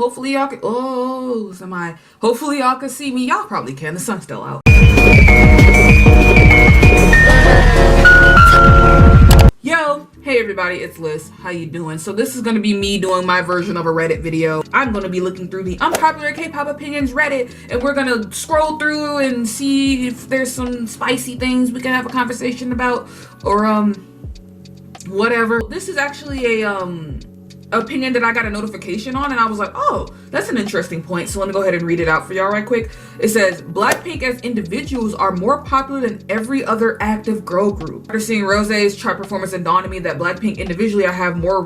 Hopefully y'all can, oh, hopefully y'all can see me. Y'all probably can. The sun's still out. Yo, hey everybody, it's Liz. How you doing? So this is going to be me doing my version of a Reddit video. I'm going to be looking through the unpopular K-pop opinions Reddit, and we're going to scroll through and see if there's some spicy things we can have a conversation about, or whatever. This is actually a opinion that I got a notification on, and I was like, oh, that's an interesting point. So let me go ahead and read it out for y'all right quick. It says, Blackpink as individuals are more popular than every other active girl group. After seeing Rosé's chart performance, it dawned on me that Blackpink individually have more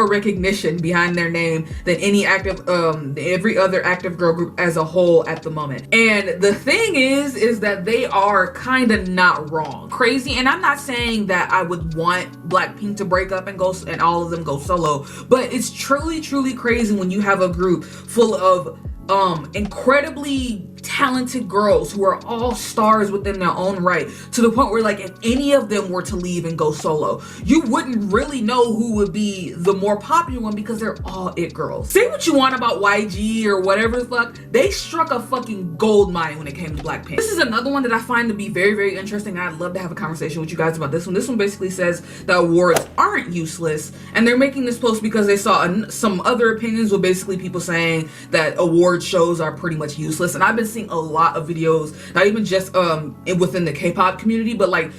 recognition behind their name than any every other active girl group as a whole at the moment. And the thing is that they are kind of not wrong. Crazy, and I'm not saying that I would want Blackpink to break up and go and all of them go solo, but it's truly crazy when you have a group full of incredibly talented girls who are all stars within their own right, to the point where, like, if any of them were to leave and go solo, you wouldn't really know who would be the more popular one, because they're all it girls. Say what you want about YG or whatever the fuck, they struck a fucking gold mine when it came to Blackpink. This is another one that I find to be very interesting. I'd love to have a conversation with you guys about this one. This one basically says that awards aren't useless, and they're making this post because they saw some other opinions with basically people saying that award shows are pretty much useless. And I've been seeing a lot of videos, not even just within the K-pop community, but like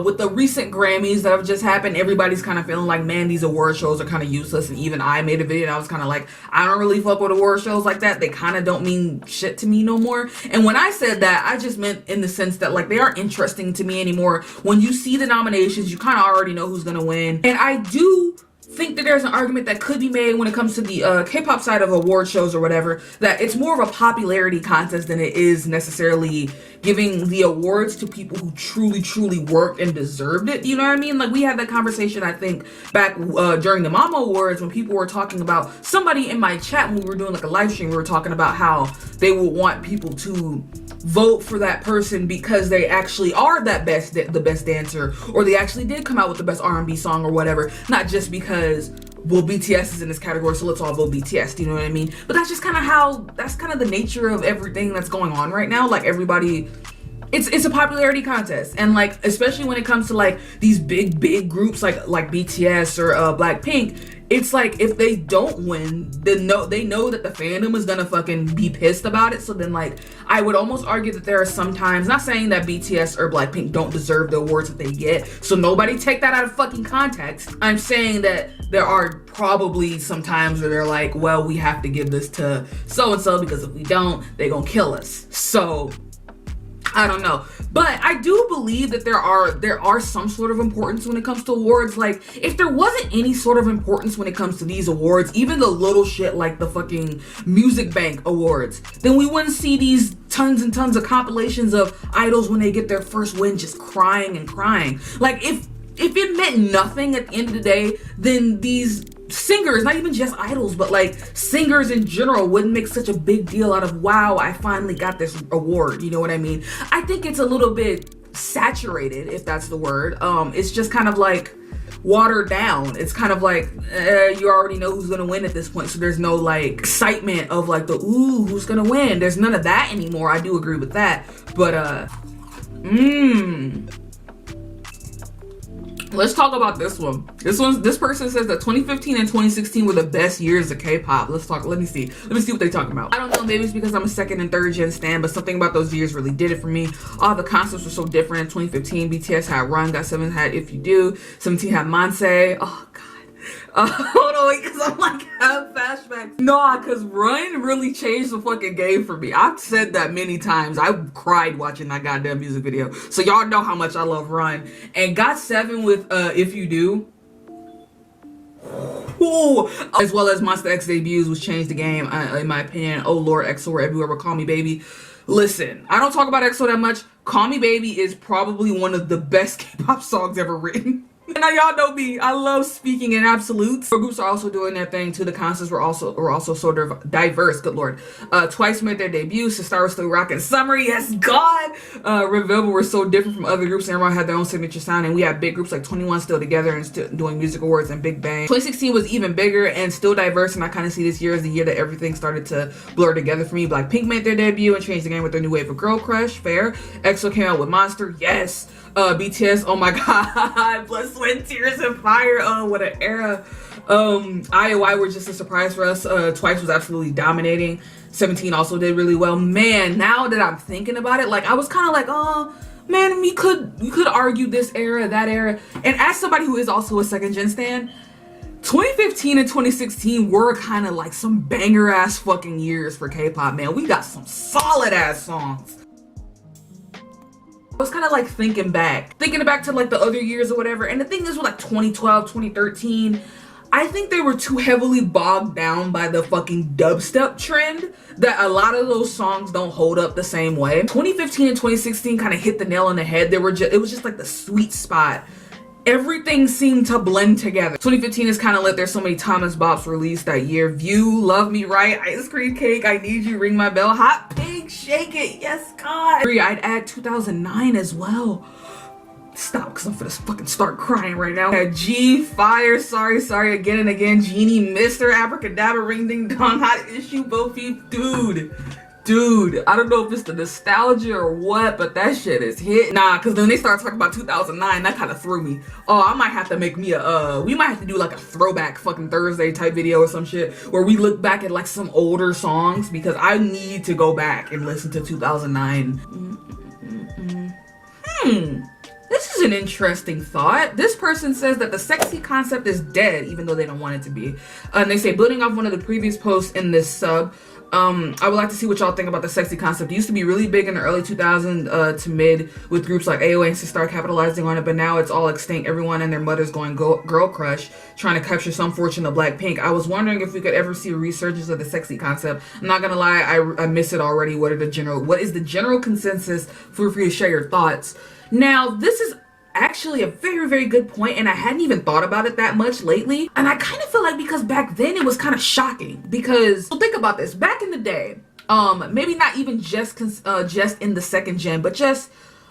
with the recent Grammys that have just happened, everybody's kind of feeling like, man, these award shows are kind of useless. And even I made a video and I was kind of like, I don't really fuck with award shows like that. They kind of don't mean shit to me no more. And when I said that, I just meant in the sense that, like, they aren't interesting to me anymore. When you see the nominations, you kind of already know who's gonna win. And I do think that there's an argument that could be made when it comes to the K-pop side of award shows or whatever, that it's more of a popularity contest than it is necessarily giving the awards to people who truly worked and deserved it. You know what I mean? Like, we had that conversation, I think, back during the Mama Awards, when people were talking about, somebody in my chat when we were doing like a live stream, we were talking about how they would want people to vote for that person because they actually are the best dancer, or they actually did come out with the best R&B song or whatever, not just because, well, BTS is in this category, so let's all vote BTS. Do you know what I mean? But that's just kind of that's kind of the nature of everything that's going on right now. Like, everybody, it's a popularity contest, and like, especially when it comes to like these big groups like BTS or Blackpink, it's like, if they don't win, then they know that the fandom is gonna fucking be pissed about it. So then, like, I would almost argue that there are sometimes, not saying that BTS or Blackpink don't deserve the awards that they get, so nobody take that out of fucking context. I'm saying that there are probably some times where they're like, well, we have to give this to so-and-so because if we don't, they're gonna kill us. So I don't know, but I do believe that there are some sort of importance when it comes to awards. Like, if there wasn't any sort of importance when it comes to these awards, even the little shit like the fucking Music Bank Awards, then we wouldn't see these tons and tons of compilations of idols when they get their first win just crying and crying. Like, if it meant nothing at the end of the day, then these singers, not even just idols, but like singers in general, wouldn't make such a big deal out of, wow, I finally got this award. You know what I mean? I think it's a little bit saturated, if that's the word. It's just kind of like watered down. It's kind of like you already know who's gonna win at this point, so there's no like excitement of like the ooh, who's gonna win. There's none of that anymore. I do agree with that, but let's talk about this one. This person says that 2015 and 2016 were the best years of K-pop. Let me see what they're talking about. I don't know, maybe it's because I'm a second and third gen stan, but something about those years really did it for me. All the concepts were so different. In 2015, BTS had Run, GOT7 had If You Do, 17 had Monse. Oh god. Hold on, wait, because I'm like having flashbacks. Nah, because Run really changed the fucking game for me. I've said that many times. I cried watching that goddamn music video. So y'all know how much I love Run. And GOT7 with If You Do. Ooh, as well as Monster X debuts, which changed the game, in my opinion. Oh Lord, EXO, wherever you ever call me baby. Listen, I don't talk about EXO that much. Call Me Baby is probably one of the best K-pop songs ever written. Now y'all know me. I love speaking in absolutes. Girl groups are also doing their thing too. The concepts were also sort of diverse. Good lord. Twice made their debut. Sistar was still rocking Summer. Yes, God. Revelva were so different from other groups. Everyone had their own signature sound, and we had big groups like 21 still together and still doing music awards and Big Bang. 2016 was even bigger and still diverse, and I kind of see this year as the year that everything started to blur together for me. Blackpink made their debut and changed the game with their new wave of girl crush. Fair. EXO came out with Monster. Yes. BTS, oh my god, blood, sweat, tears, and fire. Oh, what an era. IOI were just a surprise for us. Twice was absolutely dominating. 17 also did really well. Man, now that I'm thinking about it, like I was kind of like, oh man, we could argue this era, that era. And as somebody who is also a second gen stan, 2015 and 2016 were kind of like some banger ass fucking years for K-pop, man. We got some solid ass songs. I was kind of like thinking back to like the other years or whatever, and the thing is with like 2012, 2013, I think they were too heavily bogged down by the fucking dubstep trend that a lot of those songs don't hold up the same way. 2015 and 2016 kind of hit the nail on the head. It was just like the sweet spot. Everything seemed to blend together. 2015 is kind of lit. There's so many Thomas Bops released that year. View, Love Me Right, Ice Cream Cake, I Need You, Ring My Bell, Hot Pink, Shake It, yes God. I'd add 2009 as well. Stop, because I'm finna fucking start crying right now. G, Fire, Sorry, Again and Again, Genie, Mr. Abracadabra, Ring Ding Dong, Hot Issue, Bo Peep, Dude, I don't know if it's the nostalgia or what, but that shit is hit. Nah, because when they started talking about 2009, that kind of threw me. Oh, I might have to make me we might have to do like a throwback fucking Thursday type video or some shit where we look back at like some older songs, because I need to go back and listen to 2009. This is an interesting thought. This person says that the sexy concept is dead, even though they don't want it to be. And they say, building off one of the previous posts in this sub, I would like to see what y'all think about the sexy concept. It used to be really big in the early 2000s to mid, with groups like AOA and Sistar capitalizing on it, but now it's all extinct. Everyone and their mothers going girl crush, trying to capture some fortune of Blackpink. I was wondering if we could ever see a resurgence of the sexy concept. I'm not gonna lie, I miss it already. What is the general consensus? Feel free to share your thoughts. Now, this is actually a very, very good point, and I hadn't even thought about it that much lately. And I kind of feel like because back then it was kind of shocking, because well, think about this. Back in the day, maybe not even just in the second gen, but just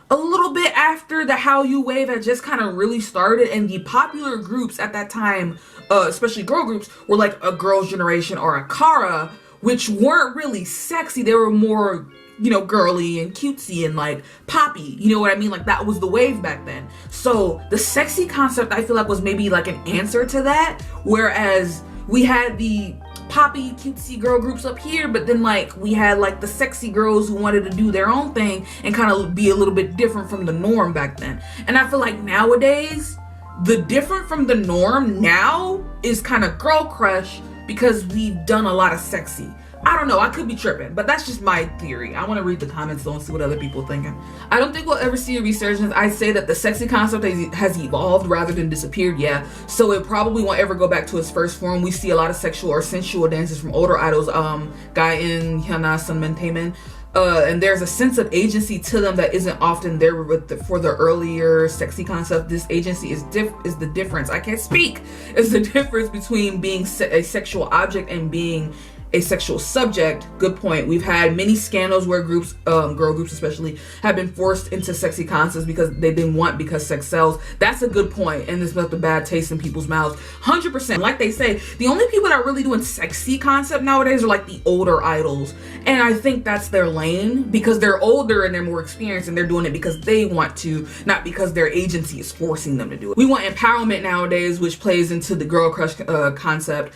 a little bit after the Hallyu wave had just kind of really started, and the popular groups at that time, especially girl groups, were like a Girls' Generation or a Kara, which weren't really sexy. They were more, you know, girly and cutesy and like poppy, you know what I mean? Like that was the wave back then. So the sexy concept, I feel like, was maybe like an answer to that, whereas we had the poppy cutesy girl groups up here, but then like we had like the sexy girls who wanted to do their own thing and kind of be a little bit different from the norm back then. And I feel like nowadays the different from the norm now is kind of girl crush, because we've done a lot of sexy. I don't know, I could be tripping, but that's just my theory. I want to read the comments though and see what other people are thinking. I don't think we'll ever see a resurgence. I say that the sexy concept has evolved rather than disappeared, yeah. So it probably won't ever go back to its first form. We see a lot of sexual or sensual dances from older idols, Gain, Hyuna, Sunmin, Taemin. And there's a sense of agency to them that isn't often there for the earlier sexy concept. This agency is the difference. I can't speak. It's the difference between being a sexual object and being a sexual subject. Good point. We've had many scandals where groups, girl groups especially, have been forced into sexy concepts because they didn't want, because sex sells. That's a good point, and this left a bad taste in people's mouths. 100%. Like they say, the only people that are really doing sexy concept nowadays are like the older idols, and I think that's their lane, because they're older and they're more experienced, and they're doing it because they want to, not because their agency is forcing them to do it. We want empowerment nowadays, which plays into the girl crush concept.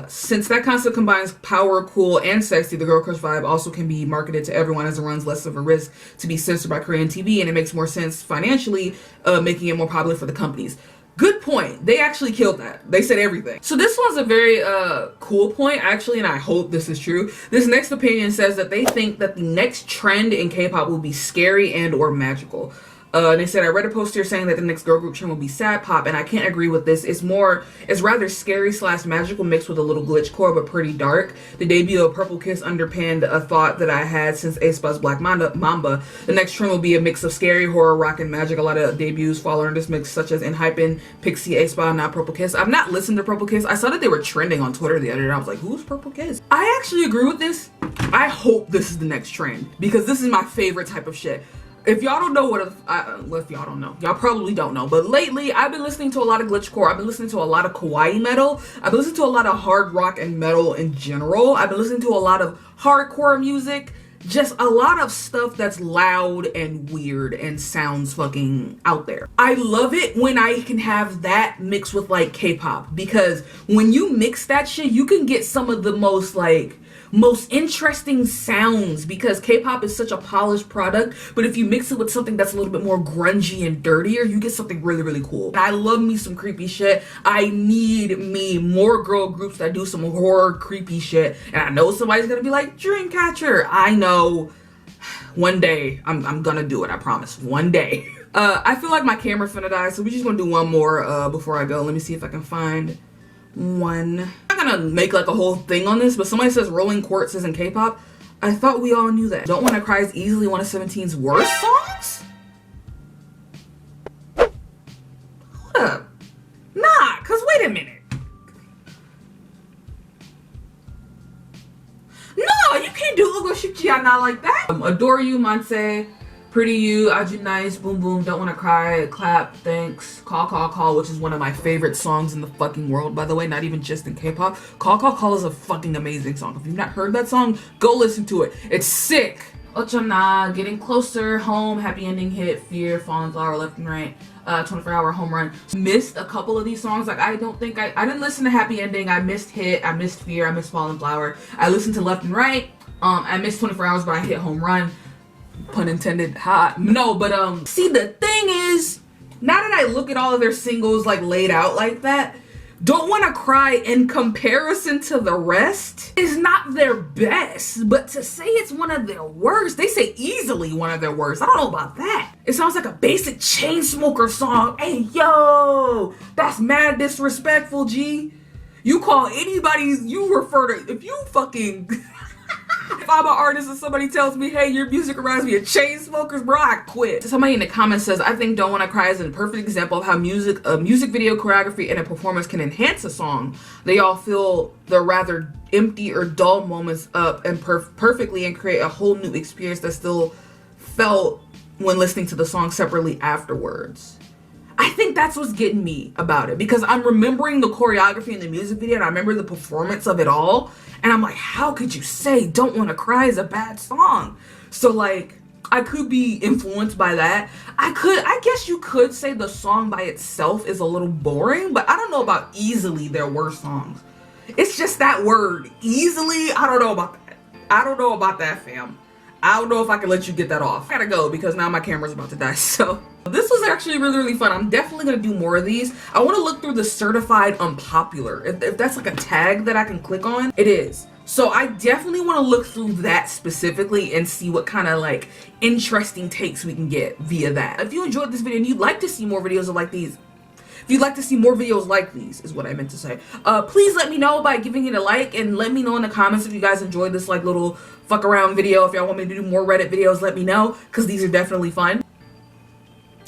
Since that concept combines power, cool, and sexy, the girl crush vibe also can be marketed to everyone, as it runs less of a risk to be censored by Korean TV, and it makes more sense financially, making it more popular for the companies. Good point. They actually killed that. They said everything. So this one's a very cool point, actually, and I hope this is true. This next opinion says that they think that the next trend in K-pop will be scary and or magical. They said, I read a post here saying that the next girl group trend will be sad pop, and I can't agree with this. It's rather scary / magical mixed with a little glitch core, but pretty dark. The debut of Purple Kiss underpinned a thought that I had since aespa's Black Mamba. The next trend will be a mix of scary, horror, rock, and magic. A lot of debuts fall under this mix, such as Enhypen, Pixie, aespa, now Purple Kiss. I've not listened to Purple Kiss. I saw that they were trending on Twitter the other day. I was like, who's Purple Kiss? I actually agree with this. I hope this is the next trend, because this is my favorite type of shit. If y'all don't know if y'all don't know, y'all probably don't know, but lately I've been listening to a lot of glitchcore. I've been listening to a lot of kawaii metal. I've been listening to a lot of hard rock and metal in general. I've been listening to a lot of hardcore music. Just a lot of stuff that's loud and weird and sounds fucking out there. I love it when I can have that mixed with like K-pop, because when you mix that shit, you can get some of the most interesting sounds, because K-pop is such a polished product, but if you mix it with something that's a little bit more grungy and dirtier, you get something really, really cool. And I love me some creepy shit. I need me more girl groups that do some horror creepy shit. And I know somebody's gonna be like, Dreamcatcher. I know. One day, I'm gonna do it, I promise. One day. I feel like my camera finna die, so we're just gonna do one more before I go. Let me see if I can find one. I'm not gonna make like a whole thing on this, but somebody says Rolling Quartz isn't K-pop. I thought we all knew that. Don't Wanna Cry is easily one of 17's worst songs? Hold up. Nah, cause wait a minute. No, you can't do Ugo Shichiana like that. Adore You, Manse, Pretty You, Aju Nice, Boom Boom, Don't Wanna Cry, Clap, Thanks, Call Call Call, which is one of my favorite songs in the fucking world, by the way, not even just in K-pop. Call Call Call is a fucking amazing song. If you've not heard that song, go listen to it. It's sick. Ochana, Getting Closer, Home, Happy Ending Hit, Fear, Falling Flower, Left and Right, 24-Hour Home Run. Missed a couple of these songs. Like, I didn't listen to Happy Ending. I missed Hit, I missed Fear, I missed Falling Flower. I listened to Left and Right. I missed 24 Hours, but I hit Home Run. Pun intended. Ha. No, but see, the thing is, now that I look at all of their singles like laid out like that, Don't Wanna Cry in comparison to the rest is not their best, but to say it's one of their worst, they say easily one of their worst. I don't know about that. It sounds like a basic Chainsmoker song. Hey, yo, that's mad disrespectful, G. You call anybody, you refer to, if you fucking... If I'm an artist and somebody tells me, hey, your music reminds me of Chainsmokers, bro, I quit. Somebody in the comments says, I think Don't Wanna Cry is a perfect example of how music video choreography and a performance can enhance a song. They all fill the rather empty or dull moments up and perfectly and create a whole new experience that still felt when listening to the song separately afterwards. I think that's what's getting me about it, because I'm remembering the choreography in the music video and I remember the performance of it all, and I'm like, how could you say Don't Wanna Cry is a bad song? So like, I could be influenced by that. I guess you could say the song by itself is a little boring, but I don't know about easily their worst songs. It's just that word, easily. I don't know about that. I don't know about that, fam. I don't know if I can let you get that off. I gotta go because now my camera's about to die. So this was actually really, really fun. I'm definitely gonna do more of these. I wanna look through the certified unpopular. If that's like a tag that I can click on, it is. So I definitely wanna look through that specifically and see what kind of like interesting takes we can get via that. If you enjoyed this video and you'd like to see more videos like these, if you'd like to see more videos like these, is what I meant to say, please let me know by giving it a like, and let me know in the comments if you guys enjoyed this like little fuck around video. If y'all want me to do more Reddit videos, let me know, because these are definitely fun.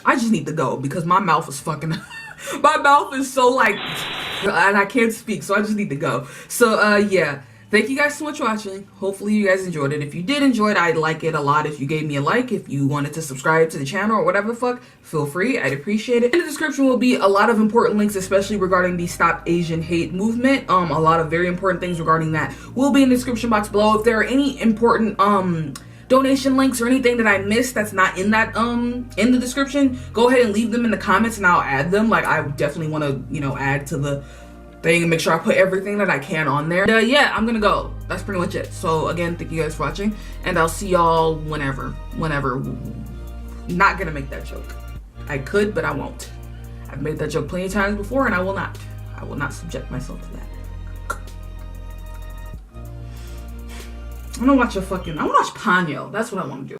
I just need to go because my mouth is fucking my mouth is so like, and I can't speak, so I just need to go. So yeah, thank you guys so much for watching. Hopefully you guys enjoyed it. If you did enjoy it, I'd like it a lot if you gave me a like. If you wanted to subscribe to the channel or whatever the fuck, feel free, I'd appreciate it. In the description will be a lot of important links, especially regarding the Stop Asian Hate movement. A lot of very important things regarding that will be in the description box below. If there are any important donation links or anything that I missed that's not in that in the description, go ahead and leave them in the comments and I'll add them. Like, I definitely want to, you know, add to the thing and make sure I put everything that I can on there. Yeah, I'm gonna go. That's pretty much it. So again, thank you guys for watching, and I'll see y'all whenever. Not gonna make that joke. I could, but I won't. I've made that joke plenty of times before, and I will not. I will not subject myself to that. I wanna watch Ponyo. That's what I wanna do.